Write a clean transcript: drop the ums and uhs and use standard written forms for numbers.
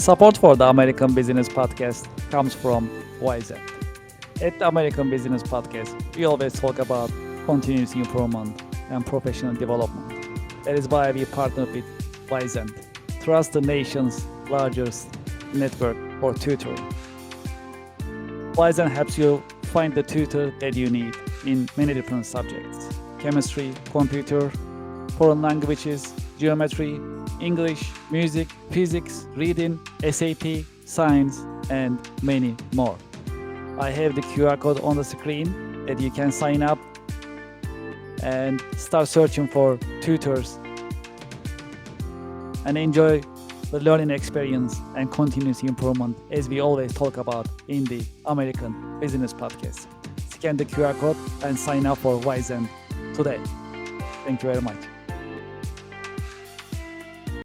Support for the American Business Podcast comes from Wyzant. At the American Business Podcast, we always talk about continuous improvement and professional development. That is why we partner with Wyzant, trust the nation's largest network for tutoring. Wyzant helps you find the tutor that you need in many different subjects: chemistry, computer, foreign languages, geometry, English, music, physics, reading, SAT, science, and many more. I have the QR code on the screen that you can sign up and start searching for tutors and enjoy the learning experience and continuous improvement as we always talk about in the American Business Podcast. Scan the QR code and sign up for Wyzant today. Thank you very much.